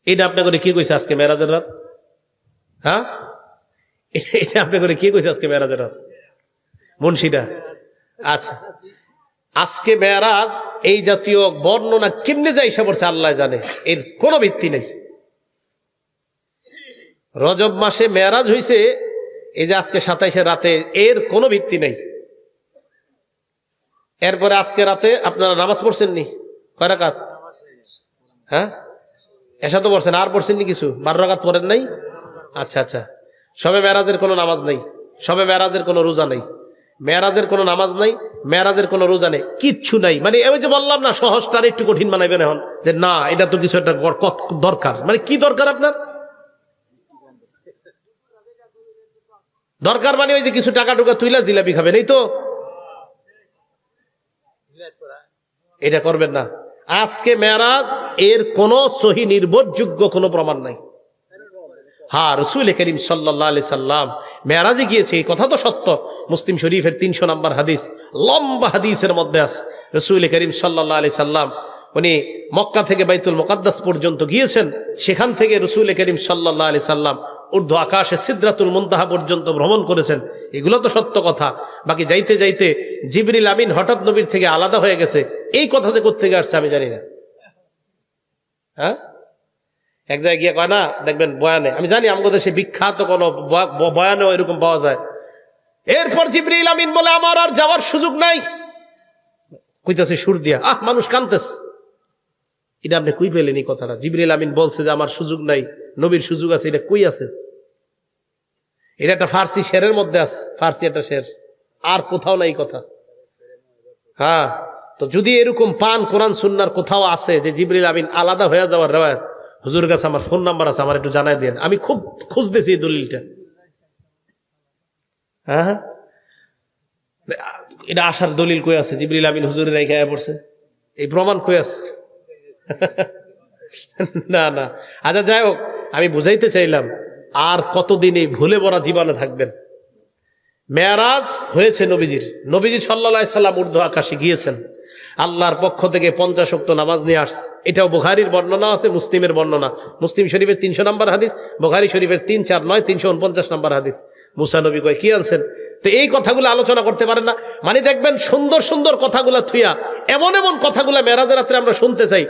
এটা আপনি করে কি কইছে আজকে মেরাজের রাত? হ্যাঁ, এটা আপনি করে কি কইছে আজকে মেরাজের রাত? মুন্সিদা। আচ্ছা, আজকে মেরাজ এই জাতীয় বর্ণনা কেমনে যায় সে বলছে আল্লাহ জানে, এর কোনো ভিত্তি নেই। রজব মাসে মেরাজ হইছে এই যে আজকে 27 রাতে, এর কোনো ভিত্তি নেই। এরপরে আজকে রাতে আপনারা নামাজ পড়ছেন নি? কয় রাকাত? হ্যাঁ, এসা তো পড়ছেন, আর পড়ছেন নি কিছু? 12 রাকাত পড়েন নাই? আচ্ছা আচ্ছা, সবে মেরাজের কোনো নামাজ নেই, সবে মেরাজের কোনো রোজা নেই, মেরাজের কোনো নামাজ নাই, মেরাজের কোনো রোজা নেই, কিচ্ছু নাই। মানে আমি যে বললাম না সহজটার একটু কঠিন বানাইবেন এখন, যে না এটা তো কিছু একটা দরকার। মানে কি দরকার আপনার? দরকার মানে ওই যে কিছু টাকা টুকা তুইলা জিলাপি খাবেন, এই তো? এটা করবেন না। আজকে মেরাজ, এর কোন সহি নির্ভরযোগ্য কোনো প্রমাণ নাই। হ্যাঁ, রাসূল করিম সাল্লাল্লাহু আলাইহি সাল্লাম মেরাজে গিয়েছে, এই কথা তো সত্য। মুসলিম শরীফের 300 নম্বর হাদিস, লম্বা হাদিসের মধ্যে আছে রাসূল করিম সাল্লাল্লাহু আলাইহি সাল্লাম উনি মক্কা থেকে বাইতুল মুকাদ্দাস পর্যন্ত গিয়েছেন। সেখান থেকে রাসূল করিম সাল্লাল্লাহু আলাইহি সাল্লাম ঊর্ধ্ব আকাশে সিদরাতুল মুনতাহা পর্যন্ত ভ্রমণ করেছেন, এগুলো তো সত্য কথা। বাকি যাইতে যাইতে জিবরিল আমিন হঠাৎ নবীর থেকে আলাদা হয়ে গেছে, এই কথা যে কোত্থেকে আসছে আমি জানি না। হ্যাঁ, এক জায়গায় গিয়ে কয় না, দেখবেন বয়ানে, আমি জানি আমাদের দেশে বিখ্যাত কোন বয়ানেও এরকম পাওয়া যায়। এরপর জিবরিল আমিন বলে আমার আর যাওয়ার সুযোগ নাই, কইতাছে সুর দিয়া, মানুষ কানতেছে। এটা আপনি কই পেলেন এই কথাটা? জিবরিল আমিন বলছে যে আমার সুযোগ নাই, নবীর সুযোগ আছে, এটা কই আছে? এটা একটা ফার্সি শেরের মধ্যে আছে, ফার্সি একটা শের, আর কোথাও নাই কথা। হ্যাঁ, তো যদি এরকম পান কোরআন সুন্নাহর কোথাও আছে যে জিবরিল আমিন আলাদা হয়ে যাওয়ার রেওয়ায়াত, হুজুরের কাছে আমার ফোন নাম্বার আছে, আমার একটু জানাই দেন, আমি খুব খুঁজতেছি এই দলিলটা। হ্যাঁ, এটা আসার দলিল কই আছে? জিবরিল আমিন হুজুরের রেখে পড়ছে, এই প্রমাণ কই আছে? না না, আচ্ছা যাই হোক, আমি বুঝাইতে চাইলাম আর কতদিন এই ভুলে ভরা জীবনে থাকবেন। মেরাজ হয়েছে নবীজি সাল্লাল্লাহু আলাইহি সাল্লাম ঊর্ধ্ব আকাশে গিয়েছেন, আল্লাহর পক্ষ থেকে 50 ওয়াক্ত নামাজ নিয়ে আসছে। এটাও বুখারীর বর্ণনা আছে, মুসলিমের বর্ণনা। মুসলিম শরীফের 300 নম্বর হাদিস, বুখারী শরীফের 349 349 নম্বর হাদিস। মুসা নবী কয় কি আনছেন? তো এই কথাগুলো আলোচনা করতে পারেন না। মানে দেখবেন সুন্দর সুন্দর কথাগুলা থুইয়া এমন এমন কথাগুলা মেরাজের রাত্রে আমরা শুনতে চাই।